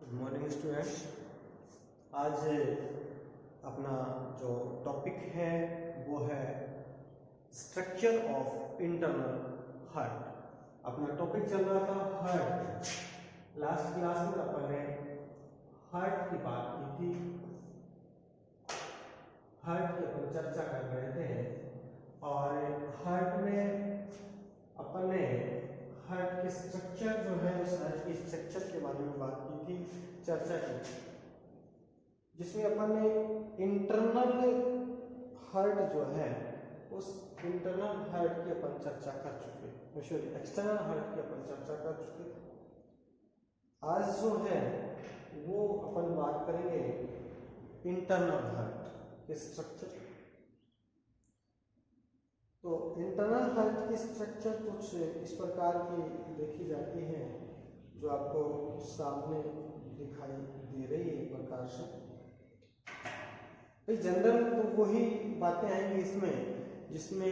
Good morning students. आज अपना जो टॉपिक है वो है स्ट्रक्चर ऑफ इंटरनल हार्ट। अपना टॉपिक चल रहा था हार्ट। लास्ट क्लास में अपन ने हार्ट की बात की थी, हार्ट की अपन चर्चा कर रहे थे और हार्ट में अपन ने हार्ट के स्ट्रक्चर जो है उस हार्ट के स्ट्रक्चर के बारे में बात की थी, चर्चा की थी, जिसमें अपन ने इंटरनल हार्ट जो है उस इंटरनल हार्ट की अपन चर्चा कर चुके, सॉरी एक्सटर्नल हार्ट की अपन चर्चा कर चुके। आज जो है वो अपन बात करेंगे इंटरनल हार्ट के स्ट्रक्चर। तो इंटरनल हार्ट की स्ट्रक्चर कुछ इस प्रकार की देखी जाती है जो आपको सामने दिखाई दे रही है एक प्रकार से। जनरल तो वही बातें आएंगी इसमें जिसमें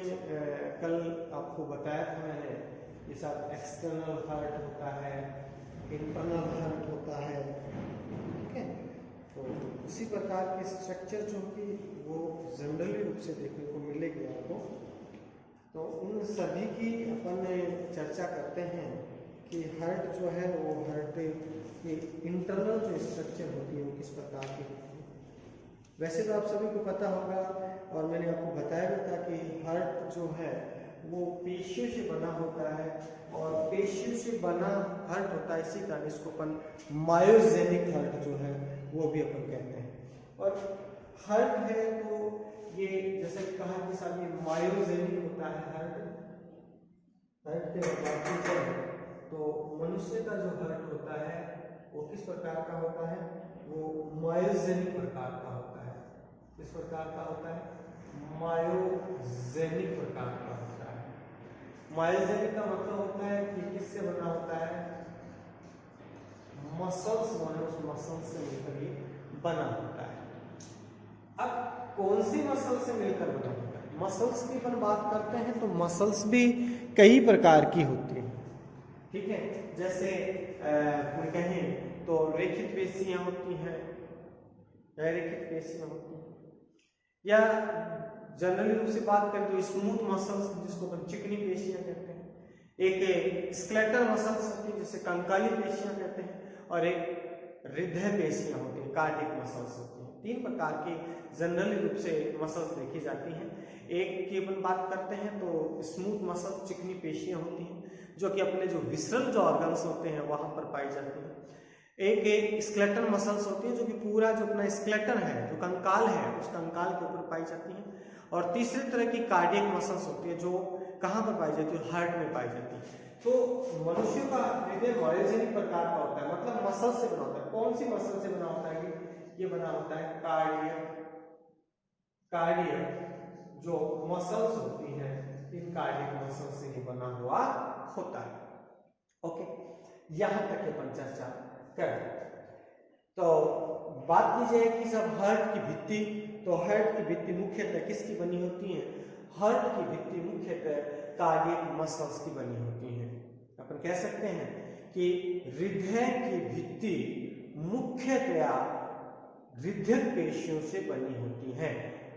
कल आपको बताया था मैंने, जैसा एक्सटर्नल हार्ट होता है, इंटरनल हार्ट होता है, ठीक है। तो इसी प्रकार के स्ट्रक्चर जो कि वो जनरली रूप से देखने को मिलेगी आपको। तो उन सभी की अपन चर्चा करते हैं कि हार्ट जो है वो हार्ट की इंटरनल जो स्ट्रक्चर होती है वो किस प्रकार की होती है। वैसे तो आप सभी को पता होगा और मैंने आपको बताया भी था कि हार्ट जो है वो पेशियों से बना होता है और पेशियों से बना हार्ट होता है, इसी कारण इसको अपन मायोजेनिक हार्ट जो है वो भी अपन कहते हैं। और हार्ट है तो ये जैसे कहा कि साहब ये मायोजेनिक होता है हार्ट के बात की जाए तो मनुष्य का जो हार्ट होता है वो किस प्रकार का होता है, वो मायोजेनिक प्रकार का होता है। किस प्रकार का होता है? मायोजेनिक प्रकार का होता है। मायोजेनिक का मतलब होता है कि किससे बना होता है? मसल्स बने, उस मसल से मिलकर ये बना होता है। अब कौन सी मसल से मिलकर बना होता है? मसल्स की अपन बात करते हैं तो मसल्स भी कई प्रकार की होती है, ठीक है। जैसे कहें तो रेखित पेशियां होती हैं, रेखित पेशियां होती हैं, या जनरली रूप से बात करें तो स्मूथ मसल्स जिसको अपन चिकनी पेशियां कहते हैं, एक स्केलेटल मसल्स होती है जिसे कंकाली पेशियां कहते हैं, और एक हृदय पेशियां होती है, कार्डियक मसल्स होती हैं। तीन प्रकार की जनरली रूप से मसल्स देखी जाती हैं। एक की अपन बात करते हैं तो स्मूथ मसल्स चिकनी पेशियां होती हैं जो कि अपने जो विसरल जो ऑर्गन्स होते हैं वहां पर पाई जाती हैं। एक स्केलेटल मसल्स होती है जो कि पूरा जो अपना स्केलेटन है, जो कंकाल है, उस कंकाल के ऊपर पाई जाती है। और तीसरी तरह की कार्डियक मसल्स होती है जो कहाँ पर पाई जाती है? हार्ट में पाई जाती है। तो मनुष्य का हृदय मायोजेनिक प्रकार का होता है, मतलब मसल से बना होता है। कौन सी मसल से बना होता है? ये बना होता है कार्डियक जो मसल्स होती हैं, इन कार्डियक मसल से ये बना हुआ होता है। ओके, यहां तक अपन चर्चा कर। तो बात की जाए कि सब हार्ट की भित्ति, तो हार्ट की भित्ति मुख्यतः किसकी बनी होती है? हार्ट की भित्ति मुख्यतः कार्डियक मसल्स की बनी होती है। अपन कह सकते हैं कि हृदय की भित्ति मुख्यतया हृदय पेशियों से बनी होती है,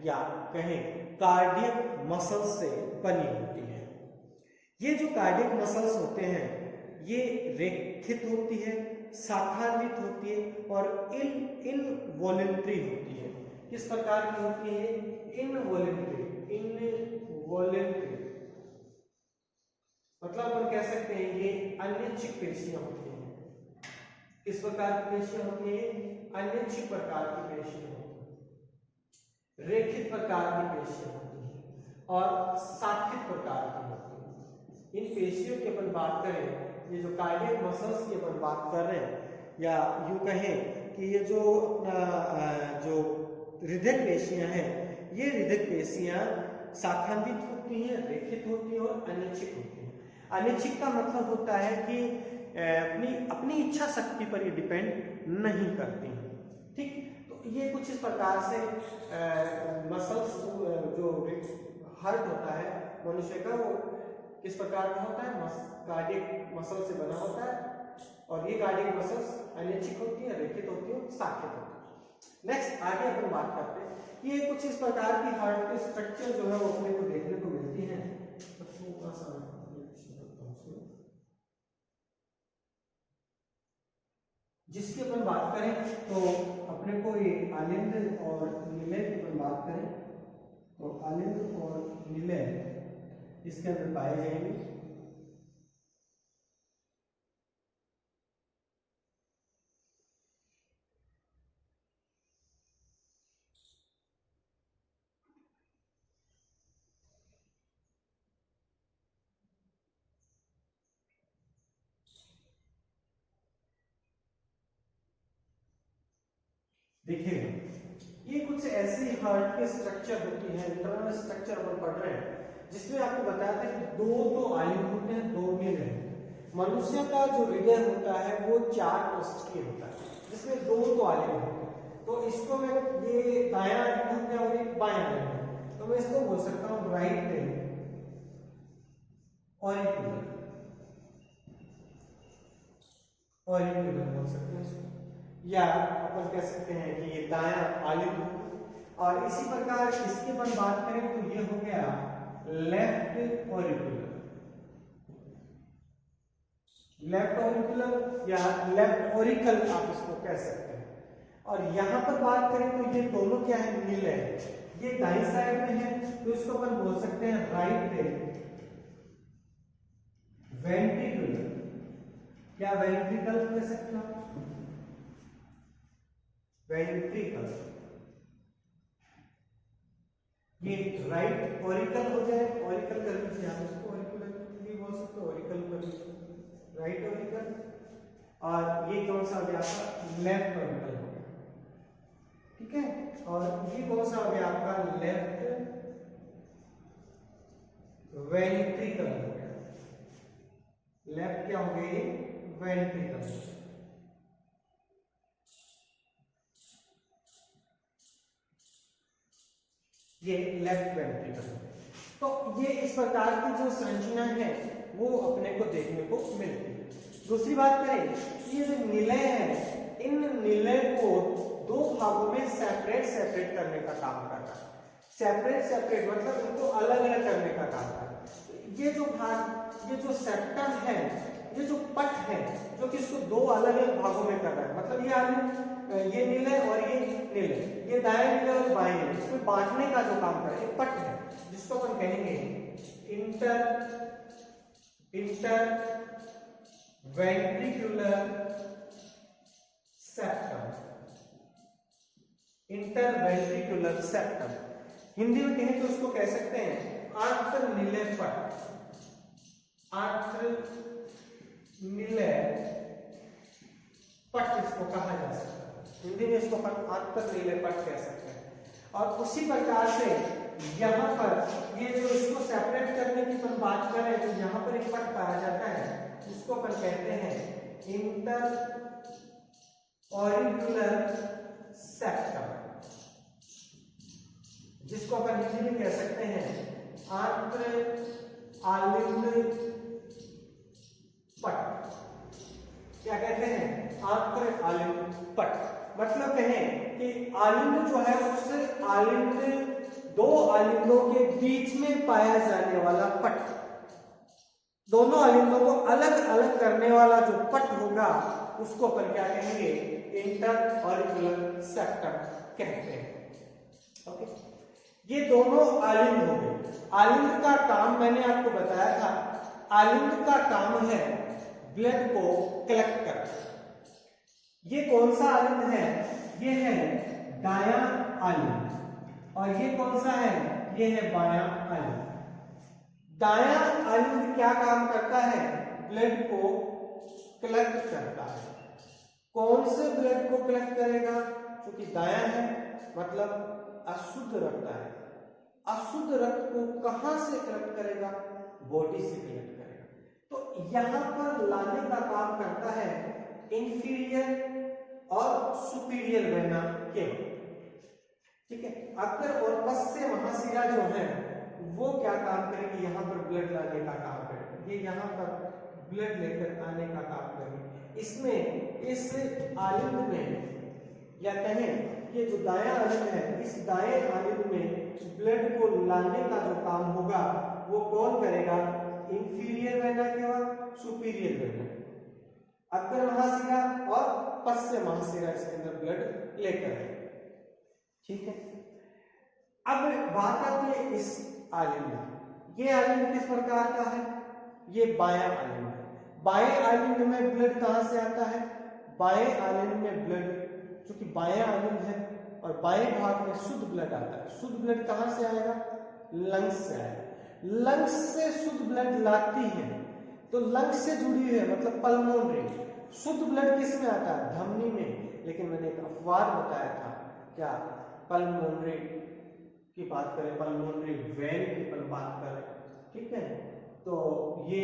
या कहें कार्डियक मसल्स से बनी होती है। ये जो कार्डियक मसल्स होते हैं ये रेखित होती है, शाखान्वित होती है और इनवॉलेंट्री होती है। किस प्रकार की होती है? इनवॉलेंट्री। मतलब हम कह सकते हैं ये अनिच्छिक पेशियां होती हैं। किस प्रकार की पेशियां होती है? अनिच्छिक प्रकार की पेशियां होती है, रेखित प्रकार की पेशियां होती है और शाखित प्रकार की होती है। इन पेशियों की अपन बात करें, ये जो कार्डियक मसल्स की अपन बात कर रहे हैं, या यूं कहें कि ये जो जो हृदय पेशियां हैं, ये हृदय पेशियां शाखान्वित होती हैं, रेखित होती हैं और अनिच्छिक होती हैं। अनिच्छिक का मतलब होता है कि अपनी इच्छा शक्ति पर ये डिपेंड नहीं करती हैं, ठीक। तो ये कुछ इस प्रकार से मसल्स जो हार्ट होता है मनुष्य का वो किस प्रकार का होता है? कार्डियक मसल से बना होता है और ये कार्डियक मसल्स अनैच्छिक होती है, रेखित होती है, साक्षित होती है। नेक्स्ट आगे अपन बात करते हैं कि ये कुछ इस प्रकार की हार्ट के स्ट्रक्चर जो है वो अपने को देखने को मिलती है। तो थोड़ा सा जिसकी अपन बात करें तो अपने को ये आलिंद और निलय की अपन बात करें तो आलिंद और निलय इसके अंदर पाए जाएंगे। देखिएगा ये कुछ ऐसी हार्ट के स्ट्रक्चर होती है, इंटरनल स्ट्रक्चर अपन पढ़ रहे हैं, जिसमें आपको बताया था कि दो तो आलिंद होते हैं, दो मिल है। मनुष्य का जो हृदय होता है वो 4 कोशिकीय होता है, जिसमें दो तो आलिंद होते हैं। तो इसको मैं ये दायां आलिंद है और एक बायां आलिंद है, तो मैं इसको बोल सकता हूँ राइट ऑरिकुलर बोल सकते हैं इसको, या अपन कह सकते हैं कि ये दायां आलिंद। और इसी प्रकार इसकी अपन बात करें तो ये हो गया लेफ्ट ऑरिकुलर, लेफ्ट ऑरिकुलर या लेफ्ट ऑरिकल आप इसको कह सकते हैं। और यहां पर बात करें तो ये दोनों क्या है, मिल है, ये दाईं साइड में है तो इसको अपन बोल सकते हैं राइट वेंट्रिकुलर या वेंट्रिकल कह सकते हो, वेंट्रिकल। ये राइट ऑरिकल हो जाए, ऑरिकल कर लीजिए आप इसको, ऑरिकुलर भी बोल सकते हो, ऑरिकल कर लीजिए, राइट ऑरिकल। और ये कौन सा हो गया आपका, लेफ्ट ऑरिकल हो गया, ठीक है। और ये कौन सा हो गया आपका, लेफ्ट वेंट्रिकल हो गया, लेफ्ट क्या हो गई, वेंट्रिकल। ये लेफ्ट वेंट्रिकल। तो ये इस प्रकार की जो संरचना है वो अपने को देखने को मिलती है। दूसरी बात करें, ये जो निलय है, इन निलय को दो भागों में सेपरेट करने का काम करता है। सेपरेट मतलब इनको अलग अलग करने का काम करता है। ये जो भाग, ये जो सेप्टम है, ये जो पट है, जो कि इसको दो अलग अलग भागों में कर रहा है, मतलब ये आलिंद, ये निलय और ये निलय, ये दायां निलय और बाएं निलय, इसमें बांटने का जो काम कर रहा है, ये पट है, जिसको अपन कहेंगे inter ventricular septum, inter ventricular septum. Hindi में कहें तो उसको कह सकते हैं आंत्र निलय पट, आंत्र निलय पट इसको कहा जा सकता है, हिंदी में इसको अपन आंत्र निलय पट कह सकते हैं। और उसी प्रकार से यहाँ पर ये जो इसको सेपरेट करने की अपन बात करें तो यहाँ पर एक पट पाया जाता है, जिसको अपन कहते हैं इंटर ऑरिकुलर सेप्टम, जिसको अपन हिंदी में कह सकते हैं आंत्र आलिंद पट। क्या कहते हैं, आंत्र आलिंद पट। मतलब कहें कि आलिंद जो है उससे आलिंद, दो आलिंदों के बीच में पाया जाने वाला पट, दोनों आलिंदों को अलग अलग करने वाला जो पट होगा उसको अपन क्या कहेंगे, इंटर ऑरिकुलर सेप्टम कहते हैं। ओके, ये दोनों आलिंद हो गए। आलिंद का काम मैंने आपको बताया था, आलिंद का काम है ब्लड को कलेक्ट करना। ये कौन सा आलिंद है, ये है दायां आलिंद, और ये कौन सा है, ये है बायां आलिंद। दायां आलिंद क्या काम करता है, ब्लड को कलेक्ट करता है। कौन से ब्लड को कलेक्ट करेगा, क्योंकि दायां है मतलब अशुद्ध रक्त है, अशुद्ध रक्त को कहां से कलेक्ट करेगा, बॉडी से कलेक्ट करेगा। तो यहां पर लाने का काम करता है इंफीरियर और सुपीरियर वेना केवल, ठीक है। अग्र और पश्चिम महाशिरा जो है वो क्या काम करेगी, यहाँ पर ब्लड लाने का काम करेगी, ये यहाँ पर ब्लड लेकर आने का काम करेगी। इसमें इस आलिंद में, या कहें कि जो दायां आलिंद है, इस दाएं आलिंद में ब्लड को लाने का जो काम होगा वो कौन करेगा? इंफीरियर वेना के बाद सुपीरियर वेना, अग्र महाशिरा और पश्च महाशिरा इसके अंदर ब्लड लेकर है। ठीक है, अब बात आती है इस आलिंद। ये आलिंद किस प्रकार का है? ये बायां आलिंद है। बाएं आलिंद में ब्लड कहां से आता है? बाएं आलिंद में ब्लड, क्योंकि बायां आलिंद है और बाएं भाग में शुद्ध ब्लड आता है। शुद्ध ब्लड कहां से आएगा? लंग्स से आएगा। लंग्स से शुद्ध ब्लड लाती है, तो लंग्स से जुड़ी हुई है, मतलब पल्मोनरी। शुद्ध ब्लड किस में आता है? धमनी में। लेकिन मैंने एक अपवाद बताया था, क्या? पल्मोनरी की बात करें, पल्मोनरी वेन की बात करें, ठीक है, तो ये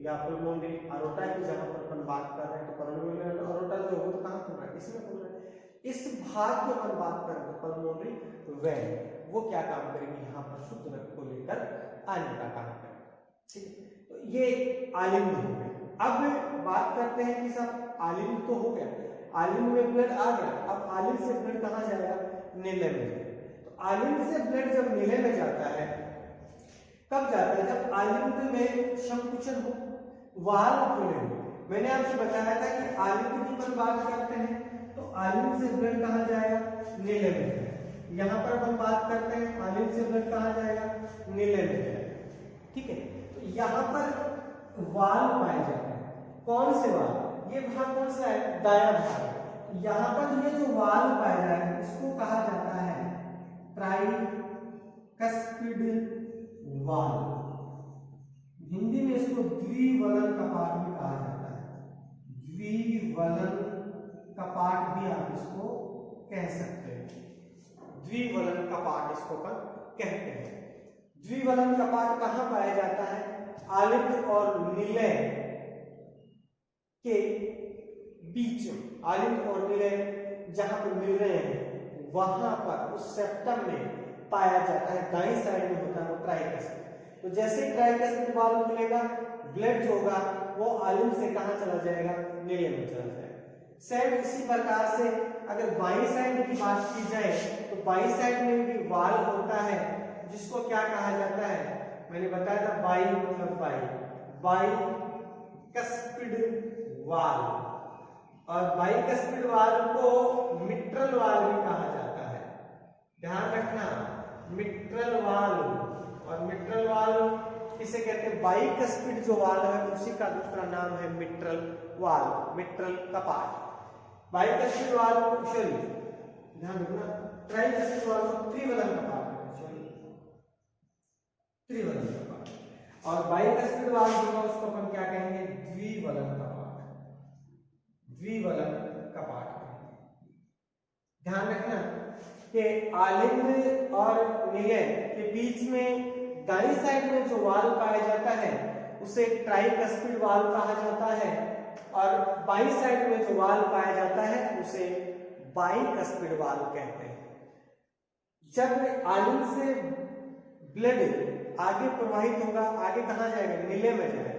या पल्मोनरी अरोटा की जहां पर अपन बात कर रहे हैं, तो पल्मोनरी अरोटा जो है तो कहां खुल रहा है? इसमें खुल रहा है। इस भाग की अपन बात करें तो पल्मोनरी वेन, वो क्या काम करेगी? यहाँ पर शुद्ध रक्त को लेकर आने का काम करेगी। ठीक है, तो ये आलिंद हो गया। अब बात करते हैं कि सब आलिंद तो हो गया, आलिंद में ब्लड आ गया। अब आलिंद से ब्लड कहाँ जाएगा? नीले में। तो आलिंद से ब्लड जब नीले में जाता है, कब जाता है? जब आलिंद में संकुचन हो, वाल्व खुले हो। मैंने आपसे बताया था कि आलिंद की पर बात करते हैं तो आलिंद से ब्लड कहाँ जाएगा? नीले में। यहाँ पर हम बात करते हैं आलिंद से ब्लड कहाँ जाएगा? नीले में जाएगा। ठीक है, तो यहाँ पर वाल्व पाए जाते हैं। कौन से वाल्व? ये भाग कौन सा है? दायां भाग। यहाँ पर ये जो वाल्व पाया जाएगा इसको कहा जाता है ट्राइकस्पिड वाल्व। हिंदी में इसको द्विवलन कपाट भी कहा जाता है। द्विवलन कपाट भी आप इसको कह सकते हैं। द्विवलन कपाट इसको कहते हैं। द्विवलन कपाट कहां पाया जाता है? आलिंद और नीले के बीच में। आलिंद और नीले जहां पर मिल रहे हैं वहां पर उस सेप्टम में पाया जाता है। दाईं साइड में होता है वो ट्राइकस्पिड। तो जैसे ही ट्राइकस्पिड वाल्व खुलेगा, ब्लड जो होगा वो आलिंद से कहां चला जाएगा? नीले में चला जाएगा। सेम इसी प्रकार से अगर बाईं साइड की बात की जाए तो बाईं साइड में भी वाल्व होता है जिसको क्या कहा जाता है? मैंने बताया था बाई मतलब बाइकस्पिड वाल्व। और बाइकस्पिड वाल्व को मिट्रल वाल्व भी कहा जाता है। ध्यान रखना, मिट्रल वाल्व। और मिट्रल वाल्व किसे कहते हैं? बाइकस्पिड जो वाल्व है उसी का दूसरा नाम है मिट्रल वाल्व, मिट्रल कपाट। बाइकस्पिड वाल्व को सॉरी ध्यान रखना, ट्राइकस्पिड वाल्व को त्रिवलन कपाट, सॉरी त्रिवलन कपाट। और बाइकस्पिड वाल्व जो है उसको अपन क्या कहेंगे? द्विवलन कपाट, द्विवलन कपाट। ध्यान रखना कि आलिंद और नीले के बीच में दाईं साइड में जो वाल्व पाया जाता है उसे ट्राइकस्पिड वाल्व कहा जाता है, और बाईं साइड में जो वाल्व पाया जाता है उसे बाइकस्पिड वाल्व कहते हैं। जब आलिंद से ब्लड आगे प्रवाहित होगा, आगे कहां जाएगा? नीले में जाएगा,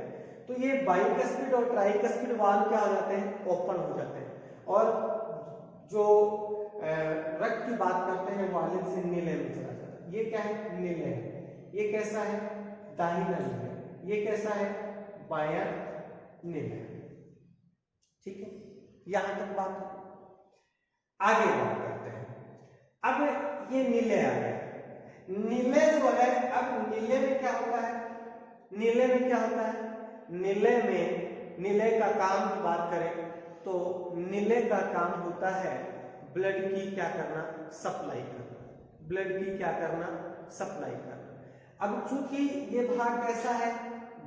तो ये बाइकस्पिड और ट्राइकस्पिड वाल्व क्या हो जाते हैं? ओपन हो जाते हैं। और जो रक्त की बात करते हैं वो आलिंद से नीले में चला जाता है। ये क्या है? नीले है। ये कैसा है? दाहिना नीला। ये कैसा है? बायां नीला। ठीक है, यहां तक बात। आगे बात करते हैं। अब ये नीले आ गए। नीले जो है, अब नीले में क्या होता है? नीले में क्या होता है? नीले में, नीले का काम की बात करें तो नीले का काम होता है ब्लड की क्या करना? सप्लाई करना। ब्लड की क्या करना? सप्लाई करना। अब चूंकि ये भाग कैसा है?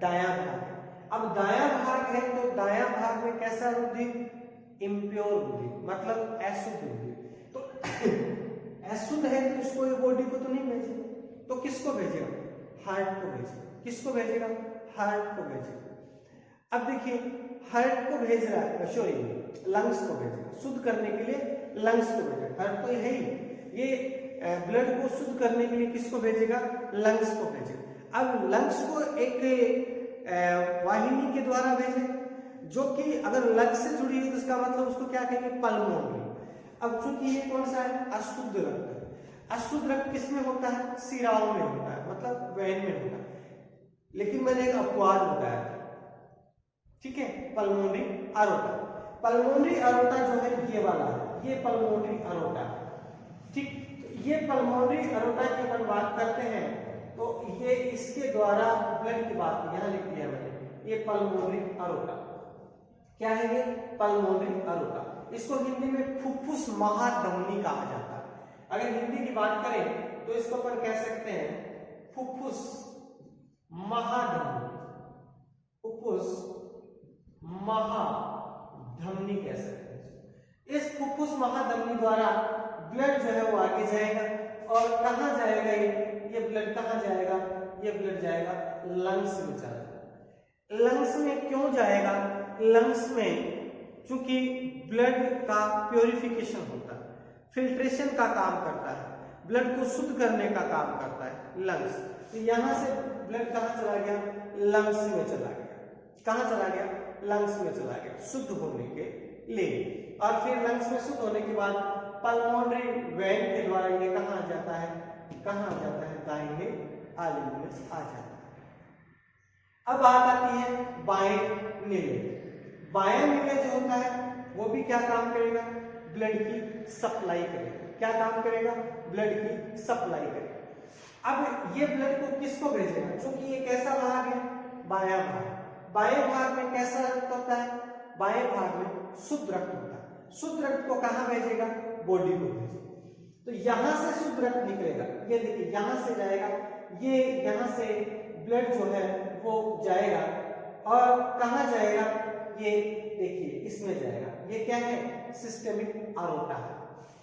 दायां भाग है। अब दायां भाग है तो दायां भाग में कैसा रुधिर? इम्प्योर रुधिर, मतलब अशुद्ध रुधिर। तो अशुद्ध है तो इसको ये बॉडी को तो नहीं भेजेगा, तो किसको भेजेगा? हार्ट को भेजेगा। किसको भेजेगा? हार्ट को भेजेगा। अब देखिए, हार्ट को भेज रहा है, सॉरी लंग्स को भेजेगा। शुद्ध करने के लिए लंग्स को भेजेगा। हार्ट तो है ही, ये ब्लड को शुद्ध करने के लिए किसको भेजेगा? लंग्स को भेजेगा। अब लंग्स को एक वाहिनी के द्वारा भेजे जो कि अगर लग से जुड़ी है तो इसका मतलब उसको क्या कहेंगे, पल्मोनरी। अब चूंकि ये कौन सा है, अशुद्ध रक्त है। अशुद्ध रक्त किसमें होता है, सिराओं में होता है, मतलब वेन में होता है। लेकिन मैंने एक अपवाद बताया था, ठीक है, पल्मोनरी अरोटा। पल्मोनरी अरोटा जो है ये वाला है, ये पल्मोनरी अरोटा है, ठीक। तो ये पल्मोनरी अरोटा की अपन बात करते हैं तो ये इसके द्वारा ब्लड की बात यहाँ लिख दिया मैंने, ये पल्मोनरी अरोटा क्या है, ये पल्मोनरी अरोटा। इसको हिंदी में फुफ्फुस महाधमनी कहा जाता है। अगर हिंदी की बात करें तो इसको अपन कह सकते हैं फुफ्फुस महाधमनी, फुफ्फुस महाधमनी कह सकते हैं। इस फुफ्फुस महाधमनी द्वारा ब्लड जो है वो आगे जाएगा और कहां जाएगा, ये ब्लड कहां जाएगा, ये ब्लड जाएगा लंग्स में चला जाएगा। लंग्स में क्यों जाएगा, लंग्स में चूंकि ब्लड का प्योरिफिकेशन होता है, फिल्ट्रेशन का काम करता है, ब्लड को शुद्ध करने का काम करता है लंग्स। तो यहां से ब्लड कहां चला गया, लंग्स में चला गया। कहां चला गया, लंग्स में चला गया शुद्ध होने के लिए। और फिर लंग्स में शुद्ध होने के बाद पल्मोनरी वेन के द्वारा ये कहां जाता है, कहां जाता है, दाहिने आलिंग में आ जाता है। अब बात आती है बाएं नीले। बायां नीले जो होता है वो भी क्या काम करेगा, ब्लड की सप्लाई करेगा। क्या काम करेगा, ब्लड की सप्लाई करेगा। अब ये ब्लड को किसको भेजेगा, क्योंकि ये कैसा भाग है, बायां भाग। बाएं भाग में कैसा रक्त होता है, बाएं भाग में शुद्ध रक्त होता है। शुद्ध रक्त को कहां भेजेगा, बॉडी को भेजेगा। तो यहां से शुद्ध रक्त निकलेगा, ये देखिए यहां से जाएगा, ये यहां से ब्लड जो है वो जाएगा और कहां जाएगा, ये देखिए इसमें जाएगा। ये क्या है, सिस्टेमिक अरोटा है,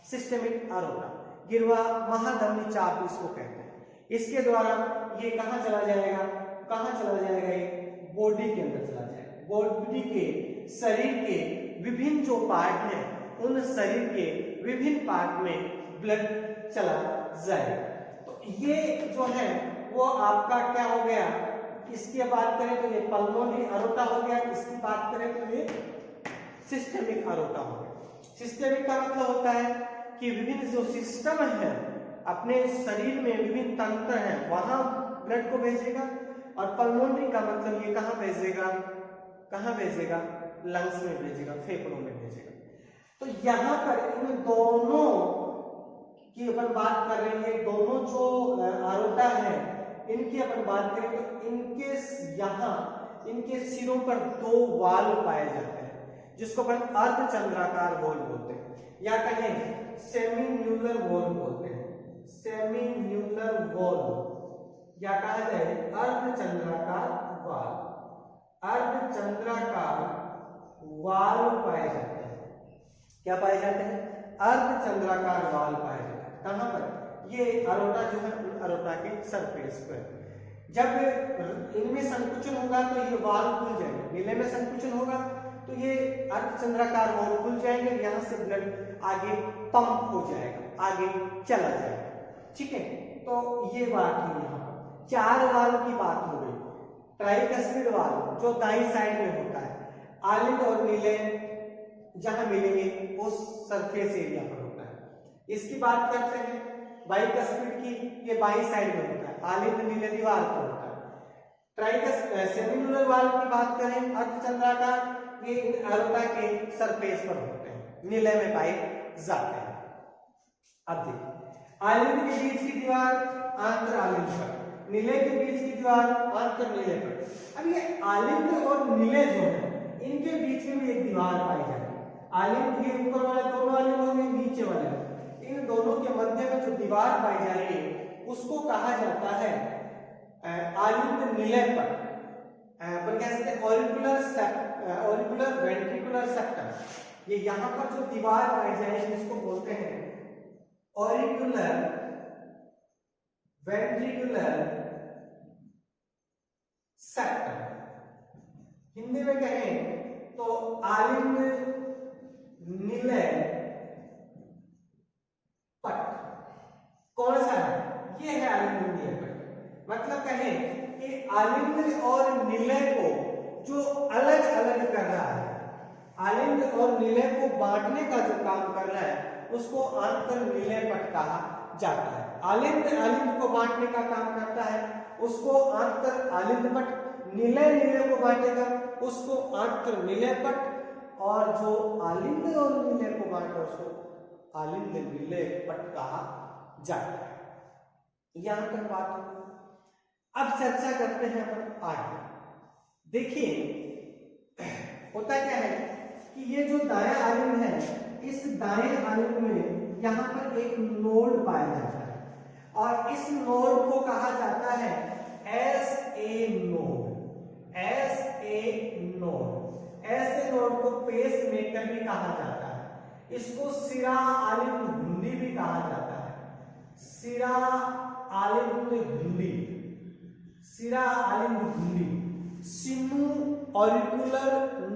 सिस्टेमिक अरोटा, गिरवा महाधमनी चाप इसको कहते हैं। इसके द्वारा ये कहां चला जाएगा, कहां चला जाएगा, ये बॉडी के अंदर चला जाएगा। बॉडी के शरीर के विभिन्न जो पार्ट हैं उन शरीर के विभिन्न पार्ट में ब्लड चला जाएगा। तो ये जो है वो आपका क्या हो गया, इसकी बात करें तो ये पल्मोनरी अरोटा हो गया, इसकी बात करें तो ये सिस्टेमिक अरोटा हो गया। सिस्टेमिक का मतलब होता है कि विभिन्न जो सिस्टम है अपने शरीर में, विभिन्न तंत्र हैं वहां ब्लड को भेजेगा। और पल्मोनरी का मतलब ये कहां भेजेगा, कहां भेजेगा, लंग्स में भेजेगा, फेफड़ों में भेजेगा। तो यहां पर इन दोनों की अपन बात कर रहे हैं, दोनों जो अरोटा है इनकी अपन बात करें तो इनके यहाँ इनके सिरों पर दो वाल्व पाए जाते हैं जिसको अपन अर्धचंद्राकार वॉल्व बोलते हैं, या कहें सेमीन्यूलर वॉल्व बोलते हैं। सेमीन्यूलर वॉल्व या कहा जाए अर्धचंद्राकार वाल्व, अर्धचंद्राकार वाल्व पाए जाते हैं। क्या पाए जाते हैं, अर्धचंद्राकार वाल्व पाए जाते हैं। कहां पर, ये अरोटा जो है अरोटा के सरफेस पर। जब इनमें संकुचन होगा तो ये वाल्व खुल जाएंगे, नीले में संकुचन होगा तो ये अर्धचंद्राकार वाल्व खुल जाएंगे, यहां से ब्लड आगे पंप हो जाएगा, आगे चला जाएगा। ठीक है, तो ये बात है। यहाँ पर चार वाल्व की बात हो गई। ट्राइकस्पिड वाल्व जो दाईं साइड में होता है, आलिंद और नीले जहां मिलेंगे उस सरफेस एरिया पर होता है। इसकी बात करते हैं बाइकस्पिड की, ये बाई साइड में होता है, आलिंद नीले दीवार पर होता है। सेमीन्यूलर वाल्व की बात करें अर्धचंद्राकार, ये इन अरोटा के सरफेस पर होते हैं, नीले में पाए जाते हैं। अब देखिए आलिंद के बीच की दीवार आंतर आलिंद पर, नीले के बीच की दीवार आंतर नीले पर। अब ये आलिंद और नीले जो है इनके बीच में भी एक दीवार पाई जाती है। आलिंद के ऊपर वाले दोनों आलिंद होंगे, नीचे वाले, इन दोनों के मध्य में जो दीवार पाई जा रही है उसको कहा जाता है आलिंद नीले पर कह सकते हैं ऑरिकुलर वेंट्रिकुलर सेप्टम। ये यहाँ पर जो दीवार पाई जाएगी इसको बोलते हैं ऑरिकुलर वेंट्रिकुलर सेप्टम। हिंदी में कहें तो आलिंद नीले पट कौन सा है, ये है आलिंद नीले पट। मतलब कहें कि आलिंद और नीले को जो अलग अलग कर रहा है, आलिंद और निलय को बांटने का जो काम कर रहा है उसको आंतर निलय पट कहा जाता है। आलिंद आलिंद को बांटने का काम करता है उसको आंतर आलिंद पट, निलय निलय को बांटेगा उसको आंतर निलय पट, और जो आलिंद और निलय को बांटे उसको आलिंद निलय पट कहा जाता है। यहां तक बात हो। अब चर्चा करते हैं अपन आगे। देखिए होता क्या है कि ये जो दायां आलिंद है, इस दाएं आलिंद में यहां पर एक नोड पाया जाता है और इस नोड को कहा जाता है S A node. S A node, ऐसे नोड को पेस मेकर भी कहा जाता है। इसको सिरा आलिंद घुंडी भी कहा जाता है। सिरा आलिंद घुंडी, सिरा आलिंद घुंडी, सिनु ऑरिकुलर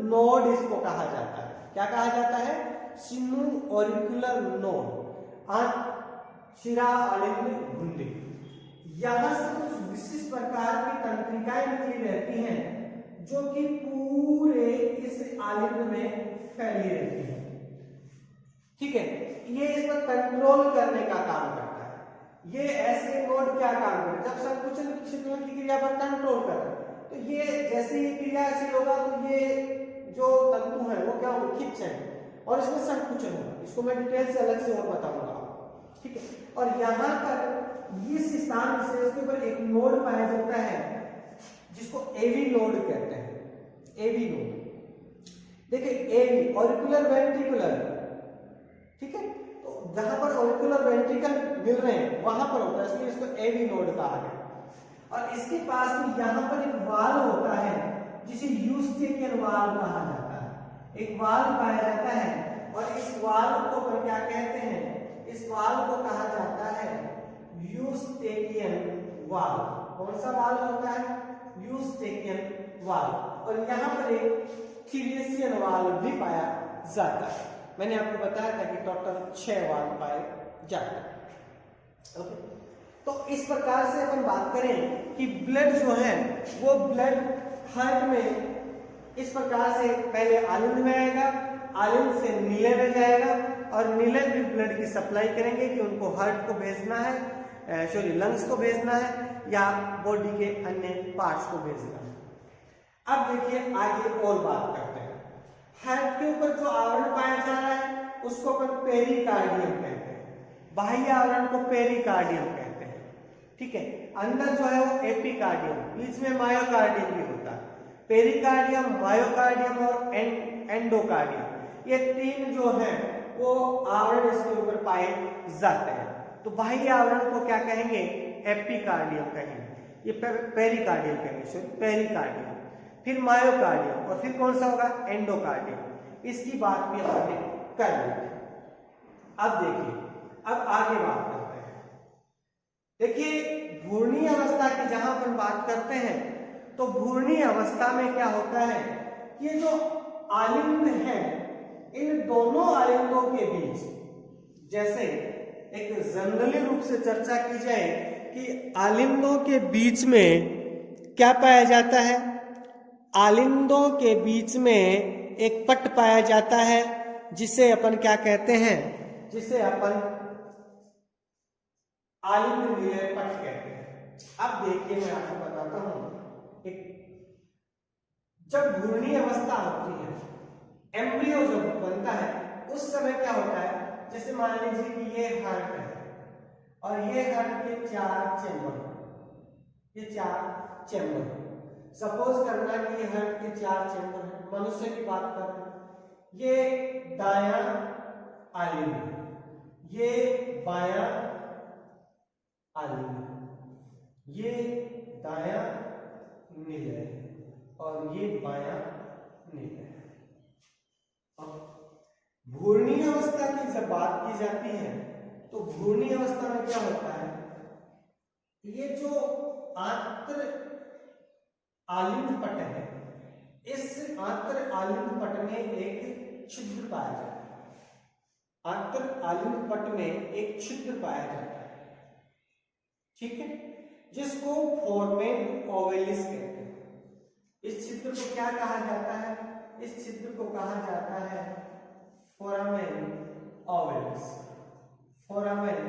नोड इसको कहा जाता है। क्या कहा जाता है? सिनु ऑरिकुलर नोड, सिरा आलिंद घुंडी। यहां से कुछ विशिष्ट प्रकार की तंत्रिकाएं निकली रहती हैं जो कि पूरे इस आलिंद में फैली रहती है। ठीक है, ये इस पर कंट्रोल करने का काम करता है। ये ऐसे नोड क्या काम करते हैं? जब संकुचन छिद्रों की क्रिया पर कंट्रोल कर रहे हैं तो ये जैसे ही क्रियाशील होगा तो ये जो तंतु है वो क्या होगा? खिंच जाएंगे और इसमें संकुचन होगा। इसको मैं डिटेल से अलग से और बताऊंगा। ठीक है, और यहाँ पर इस स्थान विशेष के ऊपर एक नोड पाया जाता है जिसको एवी नोड कहते हैं। एवी नोड, देखिए एवी ऑरिकुलर वेंट्रिकुलर। ठीक है, तो जहां पर ऑरिकुलर वेंट्रिकल मिल रहे हैं वहां पर होता है, इसलिए इसको एवी नोड कहा गया। और इसके पास में यहां पर एक वाल होता है जिसे यूस्टेकियन वाल कहा जाता है। एक वाल पाया जाता है और इस वाल को पर क्या कहते हैं? इस वाल को कहा जाता है यूस्टेकियन वाल। कौन सा वाल होता है? यूस्टेकियन वाल। और यहाँ पर एक थ्रेसियन वाल भी पाया जाता है। मैंने आपको बताया था कि टोटल 6 वाल पाए जाते हैं। ओके, तो इस प्रकार से अपन बात करें कि ब्लड जो है वो ब्लड हार्ट में इस प्रकार से पहले आलिंद में आएगा, आलिंद से निलय में जाएगा और निलय भी ब्लड की सप्लाई करेंगे कि उनको हार्ट को भेजना है, लंग्स को भेजना है या बॉडी के अन्य पार्ट्स को भेजना है। अब देखिए आगे और बात करते हैं। हार्ट के ऊपर जो आवरण पाया जा रहा है उसको अपन पेरिकार्डियम कहते हैं। बाह्य आवरण को पेरिकार्डियम कहते हैं। ठीक है, अंदर जो है वो एपिकार्डियम, बीच में मायोकार्डियम भी होता है। पेरिकार्डियम, मायोकार्डियम और एंडोकार्डियम, ये तीन जो है वो आवरण इसके ऊपर पाए जाते हैं। तो बाह्य आवरण को क्या कहेंगे? एपिकार्डियम कहेंगे, ये पेरिकार्डियम कहेंगे, सॉरी पेरिकार्डियम, फिर मायोकार्डियम और फिर कौन सा होगा? एंडोकार्डियम। इसकी बात भी हमने कर ली। अब देखिए, अब आगे बात करते हैं। देखिए भ्रूणीय अवस्था की जहां अपन बात करते हैं तो भ्रूणीय अवस्था में क्या होता है? ये जो आलिंद है इन दोनों आलिंदों के बीच, जैसे एक जनरली रूप से चर्चा की जाए कि आलिंदों के बीच में क्या पाया जाता है? आलिंदों के बीच में एक पट पाया जाता है जिसे अपन क्या कहते हैं? जिसे अपन आलिंद निलय पट कहते हैं। अब देखिए मैं आपको बताता हूं, जब भ्रूणीय अवस्था होती है, एम्ब्रियो जब बनता है उस समय क्या होता है? जैसे मान लीजिए कि ये हार्ट है और ये हार्ट के 4 चैम्बर, ये 4 चैम्बर, सपोज करना कि ये हार्ट के 4 चैम्बर है। मनुष्य की बात कर रहे हैं, ये दायां आलिंद, ये बायां आलिंद, ये दायां निलय और ये बायां निलय। भ्रूणीय अवस्था की जब बात की जाती है तो भ्रूणीय अवस्था में क्या होता है? ये जो आंत्र आलिंद पट है, इस आंत्र आलिंद पट में एक छिद्र पाया जाता है। आंत्र आलिंद पट में एक छिद्र पाया जाता है। ठीक है, जिसको फोर्मेन ओवेलिस कहते हैं। इस छिद्र को क्या कहा जाता है? इस छिद्र को कहा जाता है फोरामेन ओवलिस। फोरामेन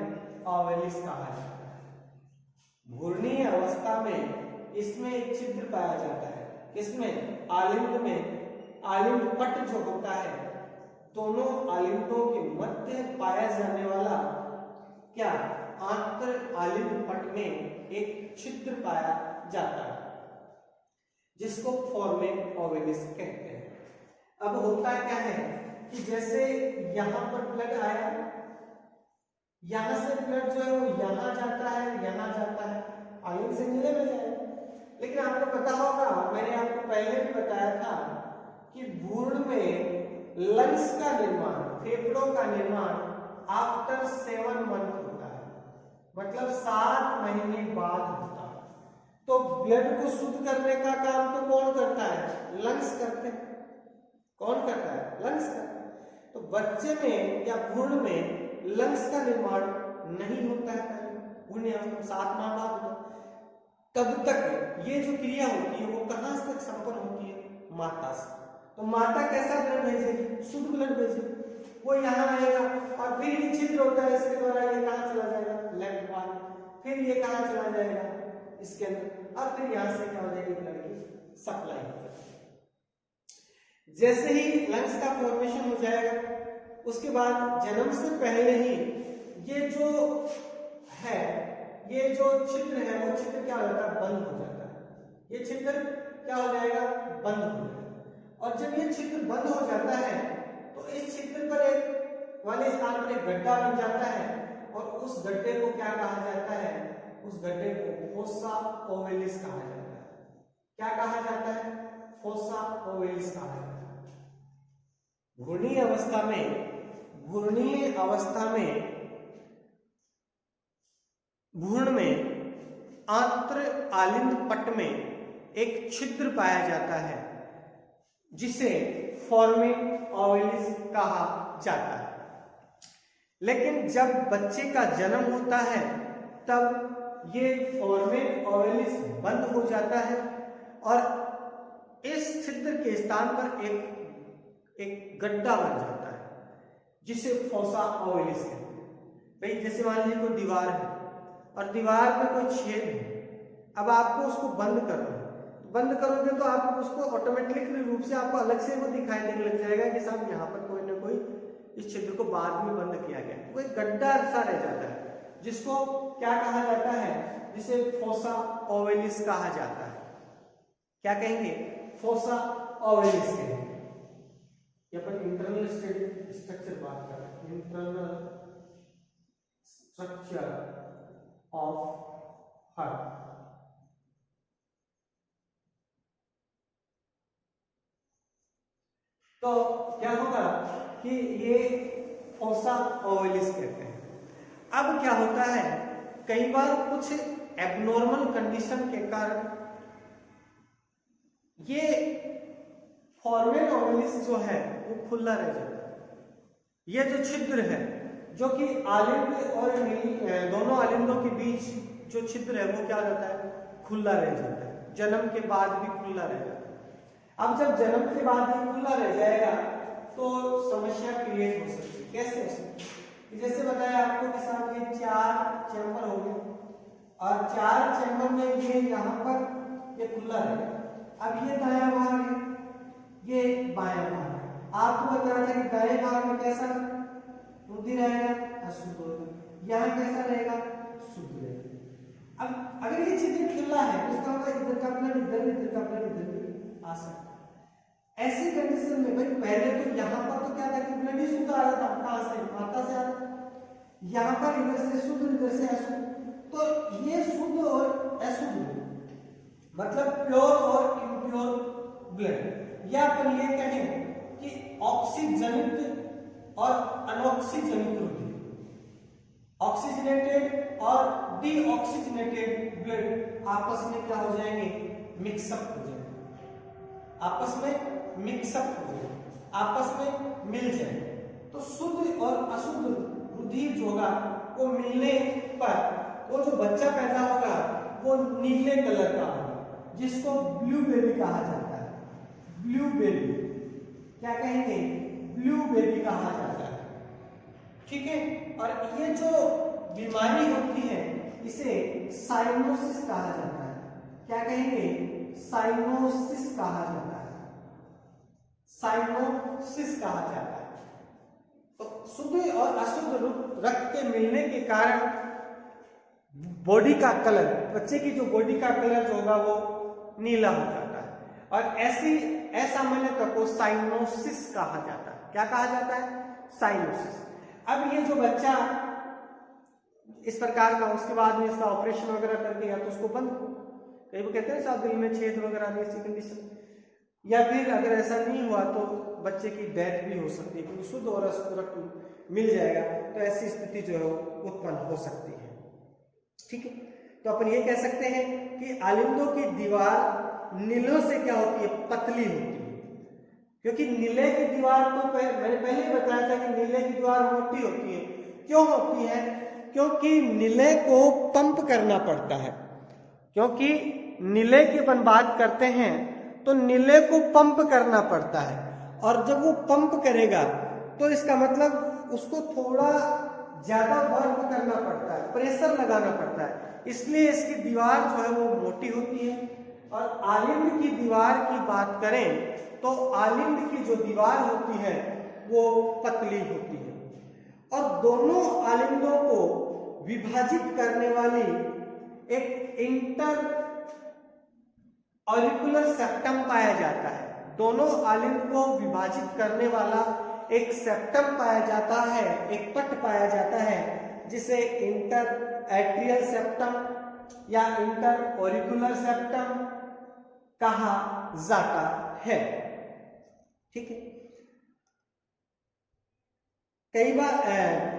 ओवलिस कहा जाता है। घूर्णीय अवस्था में इसमें एक छिद्र पाया जाता है। किसमें? आलिंद में। आलिंद पट जो होता है, दोनों आलिंदों के मध्य पाया जाने वाला क्या? आंतर आलिंद पट में एक छिद्र पाया जाता है जिसको फोरामेन ओवलिस कहते हैं। अब होता क्या है कि जैसे यहां पर ब्लड आया, यहां से ब्लड जो है वो यहां जाता है, यहां जाता है, आलिंद से नीले में जाएगा। लेकिन आपको पता होगा, मैंने आपको पहले भी बताया था कि भ्रूण में लंग्स का निर्माण, फेफड़ों का निर्माण आफ्टर 7 मंथ होता है, मतलब 7 महीने बाद होता है। तो ब्लड को शुद्ध करने का काम तो कौन करता है? लंग्स करते हैं। कौन करता है? लंग्स करता है। तो बच्चे में या भ्रूण में लंग्स का निर्माण नहीं होता है, पहले 7 माह बाद होता है। तब तक ये जो क्रिया होती है वो कहां तक संपन्न होती है? माता से। तो माता कैसा ब्लड भेजेगी? शुद्ध ब्लड भेजेगी। वो यहाँ आएगा और फिर ये छिद्र होता है, इसके द्वारा ये कहाँ चला जाएगा? लेफ्ट वाल। फिर ये कहाँ चला जाएगा? इसके अंदर। और फिर यहाँ से क्या हो जाएगी? ब्लड की सप्लाई हो जाएगी। जैसे ही लंग्स का फॉर्मेशन हो जाएगा, उसके बाद जन्म से पहले ही ये जो है, ये जो छिद्र है वो छिद्र क्या हो जाता है? बंद हो जाता है। ये छिद्र क्या हो जाएगा? बंद हो जाएगा। और जब ये छिद्र बंद हो जाता है तो इस छिद्र पर एक वाले स्थान पर एक गड्ढा बन जाता है और उस गड्ढे को क्या कहा जाता है? उस गड्ढे को फोसा ओवलिस कहा जाता है। क्या कहा जाता है? फोसा ओवलिस कहा जाता है। घूर्णीय अवस्था में भ्रूण में आंत्र आलिंद पट में एक छिद्र पाया जाता है जिसे फोरामेन ओवलिस कहा जाता है। लेकिन जब बच्चे का जन्म होता है तब ये फोरामेन ओवलिस बंद हो जाता है और इस छिद्र के स्थान पर एक गड्ढा बन जाता है जिसे फोसा ओवलिस कहते हैं। भाई जैसे मान लीजिए कोई दीवार है और दीवार में कोई छेद है, अब आपको उसको बंद करना है। बंद करोगे तो आप उसको ऑटोमेटिकली रूप से आपको अलग से वो दिखाई देने लग जाएगा कि साहब यहाँ पर कोई ना कोई इस छिद्र को बाद में बंद किया गया, कोई गड्ढा सा रह जाता है जिसको क्या कहा जाता है? जिसे फोसा ओवलिस कहा जाता है। क्या कहेंगे? फोसा ओवलिस कहेंगे। यहाँ पर इंटरनल स्ट्रक्चर बात कर रहे हैं, इंटरनल स्ट्रक्चर ऑफ हार्ट। तो क्या होगा कि ये फोसा ओवलिस कहते हैं। अब क्या होता है, कई बार कुछ एबनॉर्मल कंडीशन के कारण ये फोरामेन ओवलिस जो है वो खुला रह जाता है। ये जो छिद्र है जो कि आलिंद और दोनों आलिंदों के बीच जो छिद्र है वो क्या हो जाता है? खुला रह जाता है। जन्म के बाद भी खुला रह जाता है। अब जब जन्म के बाद ही खुला रह जाएगा तो समस्या क्रिएट हो सकती है। कैसे हो सकती है? जैसे बताया आपको कि साहब ये 4 चैम्बर हो गए और 4 चैम्बर में ये यहाँ पर ये खुला रहेगा। अब ये दायां भाग है, ये बायां भाग है। आपको बताया था कि दाएं भाग में कैसा रुधिर रहेगा? अशुद्ध होगा। यहाँ कैसा रहेगा? शुद्ध रहेगा। अब अगर ये छिद्र खुला है तो इसका मतलब इधर का ब्लड इधर, इधर का ब्लड इधर भी आ सकता है। ऐसी कंडीशन में भाई पहले तो यहाँ पर तो क्या था कि ब्लड ही शुद्ध आ रहा था, कहाँ से? माता से आ रहा था। यहाँ पर इधर से शुद्ध, इधर से अशुद्ध। तो ये शुद्ध और अशुद्ध मतलब प्योर और इम्प्योर ब्लड, या अपन ये कहें कि ऑक्सीजनित और अनऑक्सीजनित रुधिर, ऑक्सीजनेटेड और डीऑक्सीजनेटेड ब्लड आपस में क्या हो जाएंगे? मिक्सअप हो जाएंगे, आपस में मिक्सअप हो जाएंगे, आपस में मिल जाएंगे। तो शुद्ध और अशुद्ध रुधिर जो होगा वो मिलने पर वो जो बच्चा पैदा होगा वो नीले कलर का होगा जिसको ब्लू बेबी कहा जाता है। ब्लू बेबी, क्या कहेंगे, ब्लू बेबी कहा जाता है। ठीक है, और ये जो बीमारी होती है इसे साइनोसिस कहा जाता है। क्या कहेंगे, साइनोसिस कहा जाता है, साइनोसिस कहा जाता है। तो शुद्ध और अशुद्ध रक्त के मिलने के कारण बॉडी का कलर, बच्चे की जो बॉडी का कलर जो होगा वो नीला हो जाता है, और ऐसी असामान्यता को साइनोसिस कहा जाता है। क्या कहा जाता है, साइनोसिस। अब ये जो बच्चा इस प्रकार का, उसके बाद में इसका ऑपरेशन वगैरह करके या तो उसको बंद, कई वो कहते हैं साहब दिल में छेद वगैरह ऐसी कंडीशन, या फिर अगर ऐसा नहीं हुआ तो बच्चे की डेथ भी हो सकती है, क्योंकि शुद्ध और अशुद्ध रक्त मिल जाएगा तो ऐसी स्थिति जो है उत्पन्न हो सकती है। ठीक है, तो अपन ये कह सकते हैं कि आलिंदों की दीवार नीलों से क्या होती है, पतली होती है, क्योंकि नीले की दीवार तो मैंने पहले ही बताया था कि नीले की दीवार मोटी होती है। क्यों होती है, क्योंकि नीले को पंप करना पड़ता है, क्योंकि नीले की अपन बात करते हैं तो नीले को पंप करना पड़ता है, और जब वो पंप करेगा तो इसका मतलब उसको थोड़ा ज्यादा वर्क करना पड़ता है, प्रेशर लगाना पड़ता है, इसलिए इसकी दीवार जो है वो मोटी होती है। और आलिंद की दीवार की बात करें तो आलिंद की जो दीवार होती है वो पतली होती है, और दोनों आलिंदों को विभाजित करने वाली एक इंटर ऑरिकुलर सेप्टम पाया जाता है। दोनों आलिंद को विभाजित करने वाला एक सेप्टम पाया जाता है, एक पट पाया जाता है, जिसे इंटर एट्रियल सेप्टम या इंटर ऑरिकुलर सेप्टम कहा जाता है। ठीक है, कई बार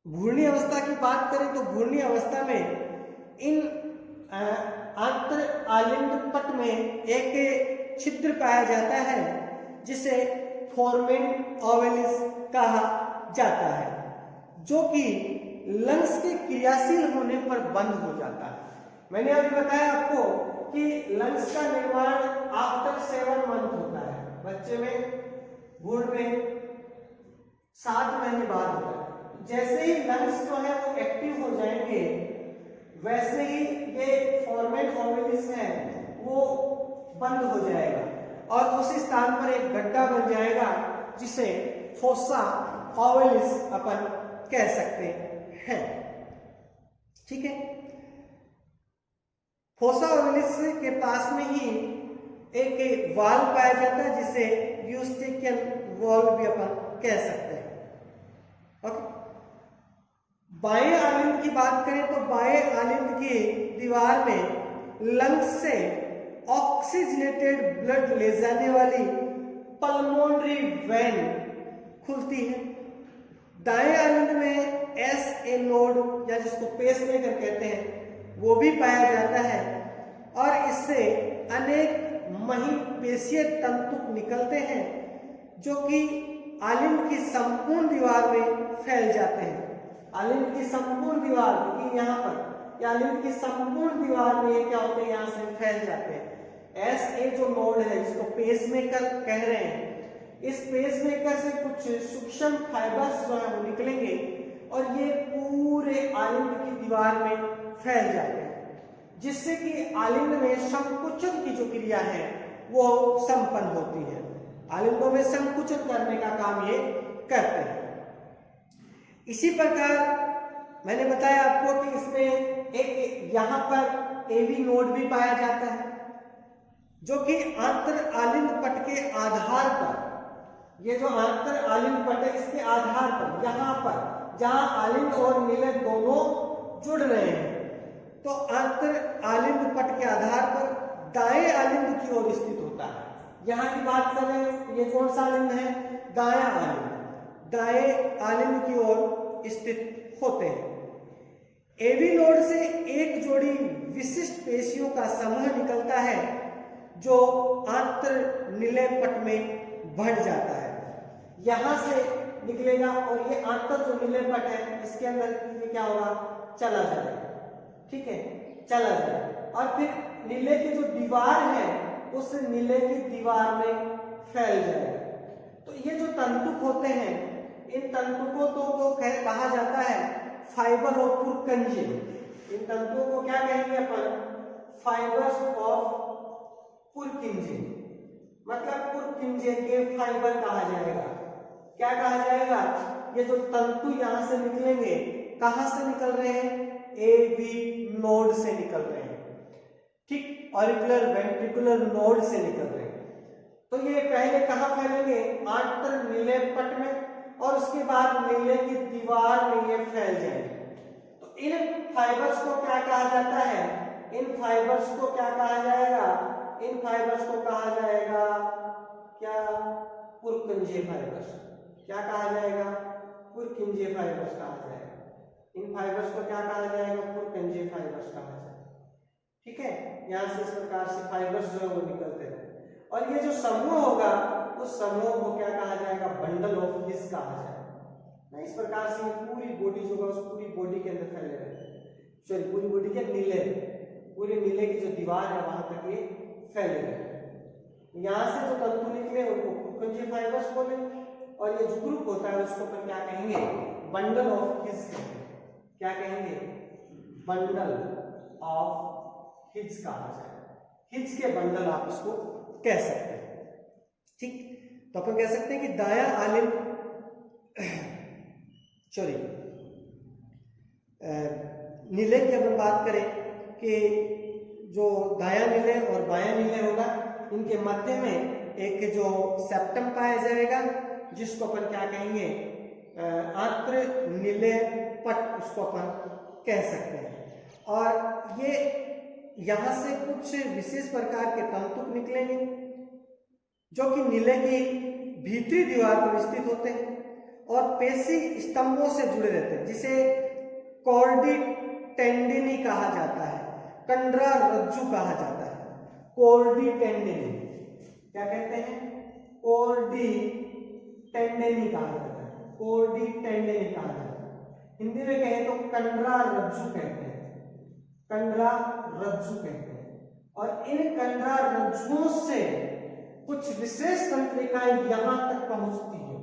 घूर्णी अवस्था की बात करें तो घूर्णी अवस्था में इन आंतर आलिंद पट में एक छिद्र पाया जाता है जिसे फोरमेन ओवलिस कहा जाता है, जो कि लंग्स के क्रियाशील होने पर बंद हो जाता है। मैंने अभी बताया आपको कि लंग्स का निर्माण आफ्टर 7 मंथ होता है, बच्चे में भ्रूण में 7 महीने बाद होता है। जैसे ही लंग्स जो है वो एक्टिव हो जाएंगे वैसे ही ये फोरमेन ओवलिस है वो बंद हो जाएगा और उस स्थान पर एक गड्ढा बन जाएगा जिसे फोसा ओवलिस अपन कह सकते हैं। ठीक है, फोसा ओवलिस के पास में ही एक वाल पाया जाता है जिसे यूस्टेकियन वॉल भी अपन कह सकते हैं। ओके, बाएं आलिंद की बात करें तो बाएं आलिंद की दीवार में लंग्स से ऑक्सीजनेटेड ब्लड ले जाने वाली पल्मोनरी वेन खुलती है। दाएं आलिंद में SA नोड या जिसको पेसमेकर कहते हैं वो भी पाया जाता है और इससे अनेक महीन पेशीय तंतु निकलते हैं जो कि आलिंद की संपूर्ण दीवार में फैल जाते हैं। आलिंद की संपूर्ण दीवार देखिए यहाँ पर, आलिंद की संपूर्ण दीवार में ये क्या होते हैं, यहाँ से फैल जाते हैं। SA जो नोड है जिसको पेसमेकर कह रहे हैं, इस पेसमेकर से कुछ सूक्ष्म फाइबर्स जो है वो निकलेंगे और ये पूरे आलिंद की दीवार में फैल जाते हैं, जिससे कि आलिंद में संकुचन की जो क्रिया है वो संपन्न होती है। आलिंदों में संकुचन करने का काम ये करते हैं। इसी प्रकार मैंने बताया आपको कि इसमें एक यहाँ पर AV नोड भी पाया जाता है जो कि आंतर आलिंद पट के आधार पर, ये जो आंतर आलिंद पट है इसके आधार पर यहाँ पर जहां आलिंद और नीले दोनों जुड़ रहे हैं तो आंतर आलिंद पट के आधार पर दाएं आलिंद की ओर स्थित होता है। यहाँ की बात करें ये कौन सा आलिंद है, दायां आलिंद, दाएं आलिंद की ओर स्थित होते हैं। AV नोड से एक जोड़ी विशिष्ट पेशियों का समूह निकलता है जो आंतर नीले पट में बढ़ जाता है, यहां से निकलेगा और ये आंतर जो नीले पट है इसके अंदर ये क्या होगा, चला जाएगा। ठीक है, चला जाएगा और फिर नीले की जो दीवार है उस नीले की दीवार में फैल जाएगा। तो ये जो तंतुक होते हैं, इन तंतुकों को कहा जाता है फाइबर ऑफ पुरकंजे। इन तंतुओं को क्या कहेंगे अपन? फाइबर्स ऑफ पुरकिंजे, मतलब पुरकिंजे के फाइबर कहा जाएगा। क्या कहा जाएगा? ये जो तंतु यहां से निकलेंगे, कहां से निकल रहे हैं? ए बी नोड से निकल रहे हैं, ठीक, ऑरिकुलर वेंट्रिकुलर नोड से निकल रहे हैं। तो ये पहले कहां फैलेंगे? आंत्र नीले पट में, और उसके बाद नीले की दीवार में ये फैल जाएंगे। तो इन फाइबर्स को क्या कहा जाता है? इन फाइबर्स को क्या कहा जाएगा? इन फाइबर्स को कहा जाएगा क्या? पुरकिंजे फाइबर्स। क्या कहा जाएगा? पुरकिंजे फाइबर्स कहा जाएगा। इन फाइबर्स को क्या कहा जाएगा? पुरकिंजे फाइबर्स कहा जाएगा, ठीक है। यहां से इस प्रकार से फाइबर्स जो है वो निकलते हैं, और ये जो समूह होगा उस समूह को क्या कहा जाएगा? बंडल ऑफ हिज कहा जाएगा। इस प्रकार से पूरी बॉडी जो है उस पूरी बॉडी के अंदर फैले रहते हैं, सॉरी पूरी बॉडी के नीले, पूरे नीले की जो दीवार है वहां तक ये फैले रहते हैं। यहाँ से जो तंतु निकले उनको पुरकिंजे फाइबर्स बोलेंगे, और ये जो ग्रुप होता है उसको अपन क्या कहेंगे? बंडल ऑफ हिज कहेंगे। क्या कहेंगे? बंडल ऑफ हिज कहा जाएगा। हिज के बंडल आप इसको कह सकते हैं, ठीक। तो अपन कह सकते हैं कि दायां आलिम सॉरी नीले की अपन बात करें कि जो दायां नीले और बायां नीले होगा, इनके मध्य में एक जो सेप्टम पाया जाएगा, जिसको अपन क्या कहेंगे? आंत्र नीले पट, उसको अपन कह सकते हैं। और ये यहां से कुछ विशेष प्रकार के तंतुक निकलेंगे जो कि नीले की भीतरी दीवार पर स्थित होते हैं और पेशी स्तंभों से जुड़े रहते हैं, जिसे कॉर्डी टेंडिनी कहा जाता है, कंडरा रज्जु कहा जाता है। कॉर्डी टेंडिनी क्या कहते हैं? कॉर्डी टेंडिनी कहा जाता है, कॉर्डी टेंडिनी कहा जाता है। हिंदी में कहें तो कंडरा रज्जु कहते हैं, कंडरा रज्जु कहते हैं। और इन कंडरा रज्जुओं से कुछ विशेष तंत्रिकाएं यहां तक पहुंचती है।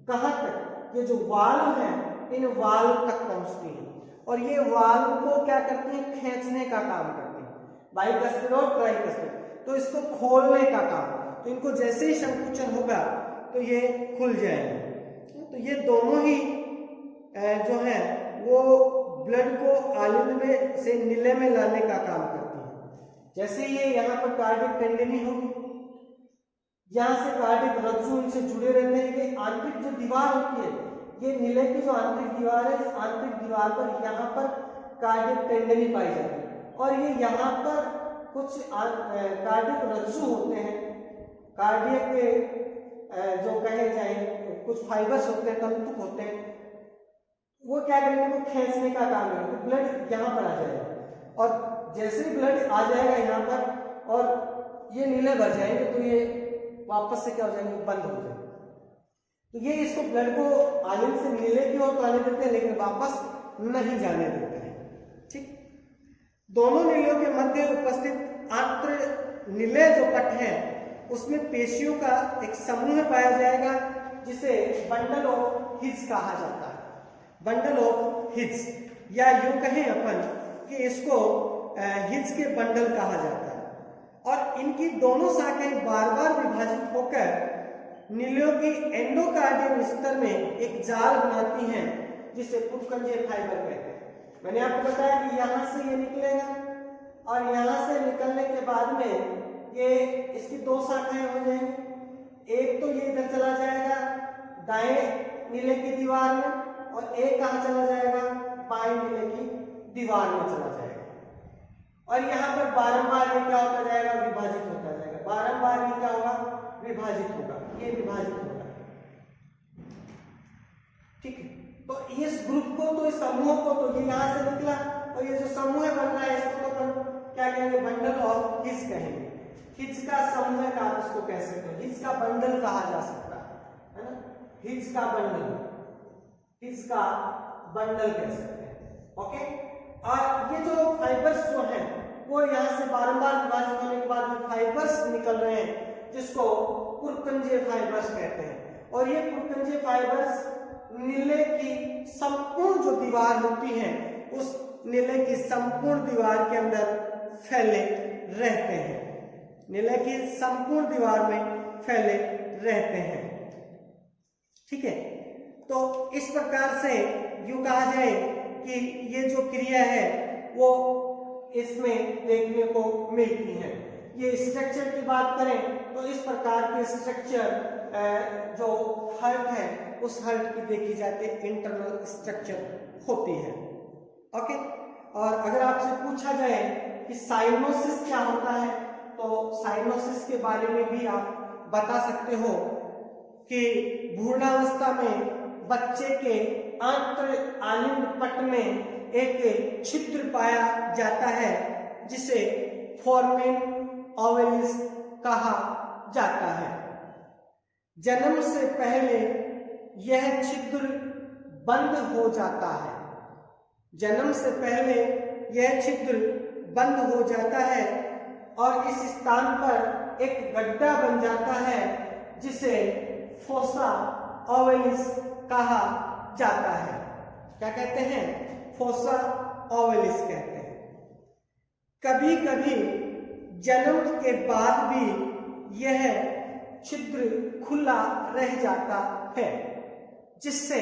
कहां तक? ये जो वाल्व है, इन वाल्व तक पहुंचती है, और ये वाल्व को क्या करती है? खींचने का काम करती है, बाइकस्पिड और ट्राइकस्पिड। तो इसको खोलने का काम, तो इनको जैसे ही संकुचन होगा तो ये खुल जाएंगे। तो ये दोनों ही जो है वो ब्लड को आलिंद में से नीले में लाने का काम करती है। जैसे ये यहाँ पर कार्डिक टेंडिनी होगी, यहाँ से कार्डिक रज्जु इनसे जुड़े रहते हैं। ये आंतरिक जो दीवार होती है, ये नीले की जो आंतरिक दीवार है, इस आंतरिक दीवार पर यहाँ पर कार्डिक टेंडिनी पाई जाती है, और ये यहाँ पर कुछ कार्डिक रज्जु होते हैं, कार्डियक के जो कहे जाए कुछ फाइबर्स होते हैं, तंतुक होते हैं, वो क्या करेंगे? वो खींचने का काम करेंगे। तो ब्लड यहाँ पर आ जाएगा, और जैसे ही ब्लड आ जाएगा यहाँ पर और ये नीले भर जाएंगे, तो ये वापस से क्या हो जाएंगे? बंद हो जाएंगे। तो ये इसको ब्लड को आलिंद से नीले की ओर तो आने देते हैं, लेकिन वापस नहीं जाने देते हैं, ठीक। दोनों नीलियों के मध्य उपस्थित आंत्र नीले जो पट है उसमें पेशियों का एक समूह पाया जाएगा, जिसे बंडल ऑफ हिज कहा जाता है। बंडल ऑफ हिज, या यूं कहें अपन कि इसको हिज के बंडल कहा जाता है। और इनकी दोनों शाखाएं बार बार विभाजित होकर नीलियों की एंडोकार्डियम स्तर में एक जाल बनाती हैं, जिसे पुरकिंजे फाइबर कहते हैं। मैंने आपको बताया कि यहाँ से ये निकलेगा, और यहाँ से निकलने के बाद में ये इसकी दो शाखाएं हो जाएंगी। एक तो ये इधर चला जाएगा दाएं नीले की दीवार में, और एक कहाँ चला जाएगा? बाएं नीले की दीवार में चला जाएगा। और यहाँ पर बारंबार ये क्या होता जाएगा? विभाजित होता जाएगा। बारंबार ये क्या होगा? विभाजित होगा, ये विभाजित होगा, ठीक है। तो इस ग्रुप को, तो इस समूह को, तो ये यहाँ से निकला, और ये जो समूह बन रहा है इसको तो अपन क्या कहेंगे? बंडल ऑफ हिज कहेंगे। हिज का समूह का आप इसको कह सकते हो, हिज का बंडल कहा जा सकता है ना, हिज का बंडल, हिज का बंडल कह सकते हैं, ओके। और ये जो फाइबर्स जो हैं वो यहाँ से बारंबार विभाजित होने के बाद जो फाइबर्स निकल रहे हैं जिसको पुरकंजे फाइबर्स कहते हैं। और ये पुरकंजे फाइबर्स नीले की संपूर्ण जो दीवार होती है उस नीले की संपूर्ण दीवार के अंदर फैले रहते हैं, नीले की संपूर्ण दीवार में फैले रहते हैं। ठीक है, तो इस प्रकार से यूं कहा जाए कि ये जो क्रिया है वो इसमें देखने को मिलती है। ये स्ट्रक्चर की बात करें तो इस प्रकार के स्ट्रक्चर जो हर्ट है उस हर्ट की देखी जाती है इंटरनल स्ट्रक्चर होती है। ओके, और अगर आपसे पूछा जाए कि साइनोसिस क्या होता है तो साइनोसिस के बारे में भी आप बता सकते हो कि भ्रूणावस्था में बच्चे के आंत्र पट में एक छिद्र पाया जाता है जिसे फोर्मेन ओवलिस कहा जाता है। जन्म से पहले यह छिद्र बंद हो जाता है, जन्म से पहले यह छिद्र बंद हो जाता है और इस स्थान पर एक गड्ढा बन जाता है जिसे फोसा ओवलिस कहा जाता है। क्या कहते हैं? फोसा ओवलिस कहते हैं। कभी कभी जन्म के बाद भी यह छिद्र खुला रह जाता है जिससे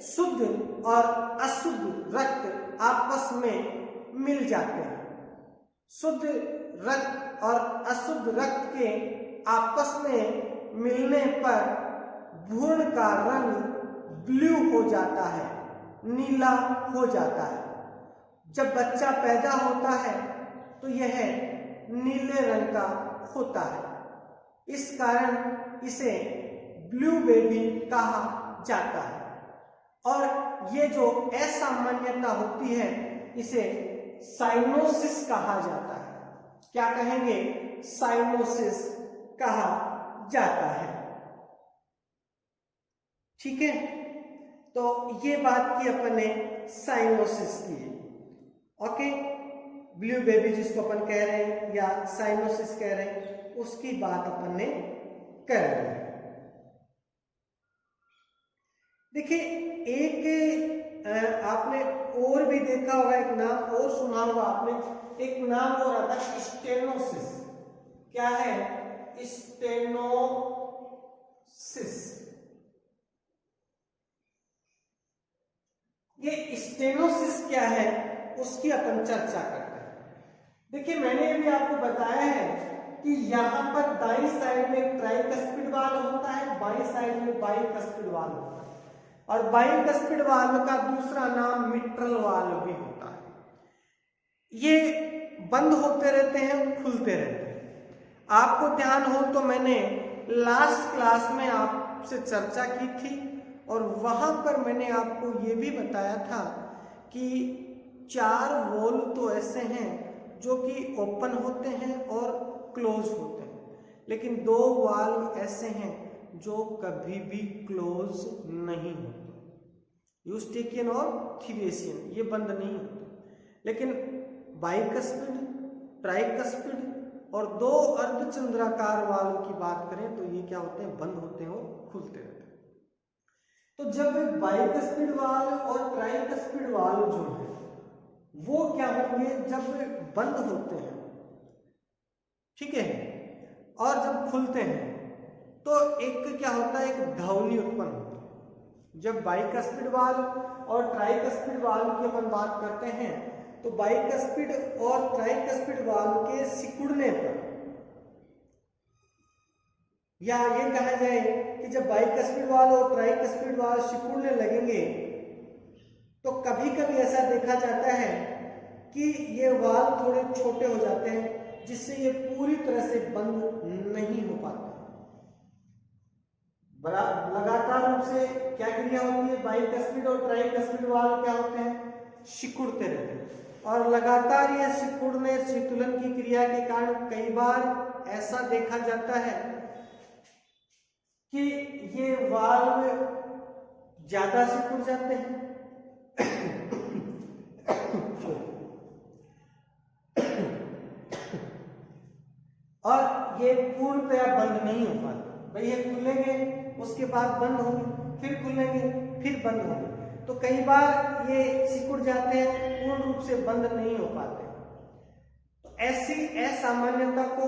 शुद्ध और अशुद्ध रक्त आपस में मिल जाते हैं। शुद्ध रक्त और अशुद्ध रक्त के आपस में मिलने पर भ्रूण का रंग ब्लू हो जाता है, नीला हो जाता है। जब बच्चा पैदा होता है तो यह नीले रंग का होता है, इस कारण इसे ब्लू बेबी कहा जाता है। और ये जो असामान्यता होती है इसे साइनोसिस कहा जाता है। क्या कहेंगे? साइनोसिस कहा जाता है। ठीक है, तो ये बात की अपन ने साइनोसिस की। ओके, ब्लू बेबी जिसको अपन कह रहे हैं या साइनोसिस कह रहे हैं उसकी बात अपन ने कर रहे हैं। देखिए, एक आपने और भी देखा होगा, एक नाम और सुना होगा आपने, एक नाम और आता है स्टेनोसिस। क्या है? स्टेनोसिस। ये स्टेनोसिस क्या है उसकी अपन चर्चा करते हैं। देखिए, मैंने अभी आपको बताया है कि यहाँ पर दाईं साइड में ट्राइकस्पिड वाल्व होता है, बाईं साइड में बाइकस्पिड वाल्व होता है, और बाइकस्पिड वाल्व का दूसरा नाम मिट्रल वाल्व भी होता है। ये बंद होते रहते हैं, खुलते रहते हैं। आपको ध्यान हो तो मैंने लास्ट क्लास में आपसे चर्चा की थी और वहां पर मैंने आपको ये भी बताया था कि 4 वॉल्व तो ऐसे हैं जो कि ओपन होते हैं और क्लोज होते हैं, लेकिन 2 वाल्व ऐसे हैं जो कभी भी क्लोज नहीं होते, यूस्टेकियन और थीवेसियन, ये बंद नहीं होते। लेकिन बाइकस्पिड, ट्राइकस्पिड और 2 अर्धचंद्राकार वाल्व की बात करें तो ये क्या होते हैं? बंद होते हैं और खुलते रहते हैं। तो जब बाइकस्पिड वाल्व और ट्राइकस्पिड वाल्व जो है वो क्या होंगे? जब बंद होते हैं, ठीक है, और जब खुलते हैं तो एक क्या होता है? एक ध्वनि उत्पन्न होती है। जब बाइकस्पिड वाल्व और ट्राइकस्पिड वाल्व की अपन बात करते हैं तो बाइकस्पिड और ट्राइकस्पिड वाल्व के सिकुड़ने पर, या ये कहा जाए कि जब बाइकस्पिड वाल्व और ट्राइकस्पिड वाल्व सिकुड़ने लगेंगे तो कभी कभी ऐसा देखा जाता है कि ये वाल्व थोड़े छोटे हो जाते हैं जिससे ये पूरी तरह से बंद नहीं हो पाता। लगातार रूप से क्या क्रिया होती है? बाइकस्पिड और ट्राइकस्पिड वाल्व क्या होते हैं? सिकुड़ते रहते हैं, और लगातार यह सिकुड़ने शीतलन की क्रिया के कारण कई बार ऐसा देखा जाता है कि ये वाल्व ज्यादा सिकुड़ जाते हैं ये पूर्णतया बंद नहीं हो पाते भाई, ये खुलेंगे उसके बाद बंद होंगे, फिर खुलेंगे फिर बंद होंगे, तो कई बार ये सिकुड़ जाते हैं, पूर्ण रूप से बंद नहीं हो पाते। तो ऐसी असामान्यता को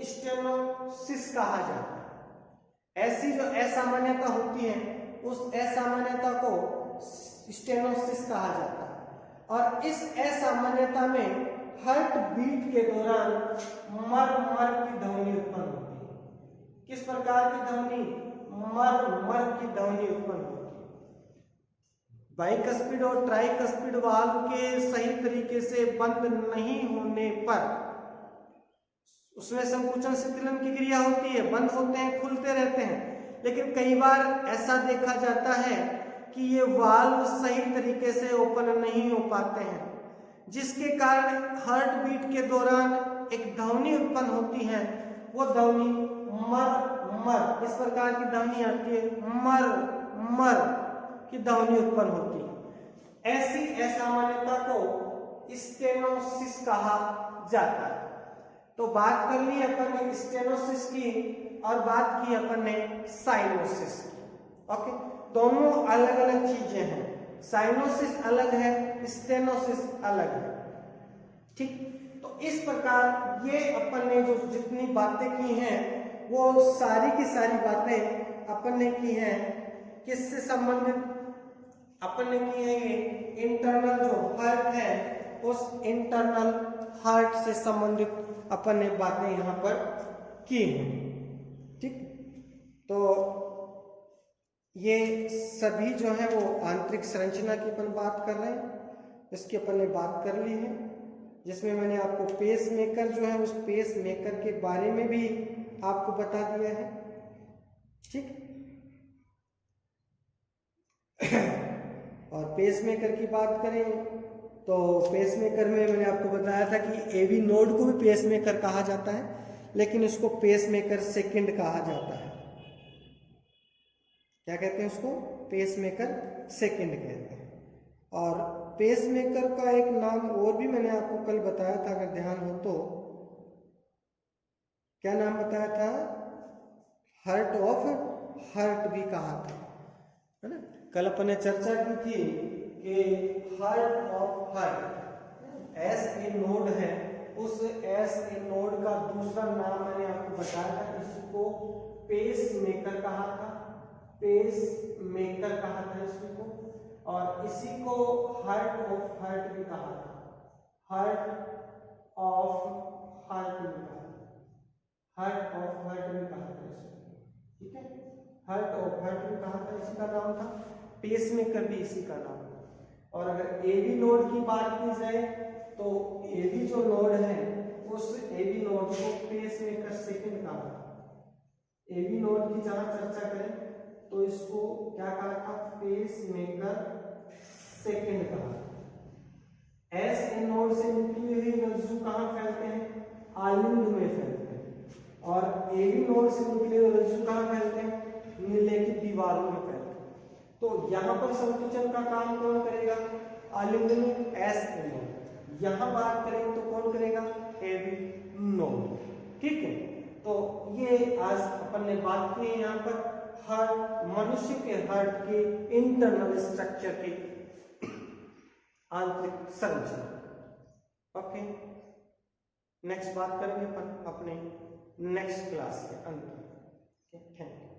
स्टेनोसिस कहा जाता है। ऐसी जो असामान्यता होती है उस असामान्यता को स्टेनोसिस कहा जाता है। और इस असामान्यता में हार्ट बीट के दौरान मर मर की ध्वनि उत्पन्न होती है। किस प्रकार की ध्वनि? मर मर की ध्वनि उत्पन्न होती है। बाइकस्पिड और ट्राइकस्पिड वाल्व के सही तरीके से बंद नहीं होने पर उसमें संकुचन शीतलन की क्रिया होती है, बंद होते हैं, खुलते रहते हैं। लेकिन कई बार ऐसा देखा जाता है कि ये वाल्व सही तरीके से ओपन नहीं हो पाते हैं, जिसके कारण हार्ट बीट के दौरान एक ध्वनि उत्पन्न होती है। वो ध्वनि मर मर, इस प्रकार की ध्वनि आती है, मर मर की ध्वनि उत्पन्न होती है। ऐसी असामान्यता को स्टेनोसिस कहा जाता है। तो बात कर ली अपन ने स्टेनोसिस की और बात की अपन ने साइनोसिस की। ओके, दोनों अलग अलग चीजें हैं, साइनोसिस अलग है, स्टेनोसिस अलग है। ठीक, तो इस प्रकार ये अपन ने जो जितनी बातें की हैं वो सारी की सारी बातें अपन ने की हैं किससे संबंधित? अपन ने की है ये इंटरनल जो हार्ट है उस इंटरनल हार्ट से संबंधित अपन ने बातें यहाँ पर की हैं। ठीक, तो ये सभी जो है वो आंतरिक संरचना की अपन बात कर रहे हैं, इसकी अपन ने बात कर ली है, जिसमें मैंने आपको पेस मेकर जो है उस पेस मेकर के बारे में भी आपको बता दिया है। ठीक, और पेस मेकर की बात करें तो पेस मेकर में मैंने आपको बताया था कि एवी नोड को भी पेस मेकर कहा जाता है, लेकिन उसको पेस मेकर सेकेंड कहा जाता है। क्या कहते हैं उसको? पेस मेकर सेकेंड कहते हैं। और पेस मेकर का एक नाम और भी मैंने आपको कल बताया था, अगर ध्यान हो तो। क्या नाम बताया था? हार्ट ऑफ हार्ट भी कहा था, है ना। कल अपन ने चर्चा की थी कि heart of heart S A node है, उस एस ए नोड का दूसरा नाम मैंने आपको बताया था, इसको पेस मेकर कहा था, पेस मेकर कहा था इसको। और इसी को हार्ट ऑफ हार्ट भी कहा था, हार्ट ऑफ हार्ट भी कहा था, हार्ट ऑफ हार्ट भी कहा था इसको। ठीक है, हार्ट ऑफ हार्ट भी कहा था, इसी का नाम था। पेस मेकर भी इसी का नाम था। और अगर एवी नोड की बात की जाए तो एवी जो नोड है उस एवी नोड को पेस मेकर सेकेंड कहा था। एवी नोड की जहां चर्चा करें तो इसको क्या कहा था? पेस मेकर सेकेंड कहा। एस ए नोड से निकली हुई रज्जु कहाँ फैलते हैं? आलिंद में फैलते हैं। और एवी नोड से निकले हुए रज्जु कहाँ फैलते हैं? नीले की दीवारों में फैलते हैं। तो यहाँ पर संकुचन का काम कौन करेगा? आलिंद में एस ए नोड। यहाँ बात करें तो कौन करेगा? AV node. ठीक है, तो ये आज अपन ने बात की है यहाँ पर हार्ट, मनुष्य के हार्ट के इंटरनल स्ट्रक्चर की आंतरिक संरचना। ओके, नेक्स्ट बात करेंगे अपन अपने नेक्स्ट क्लास के अंत में। Thank you.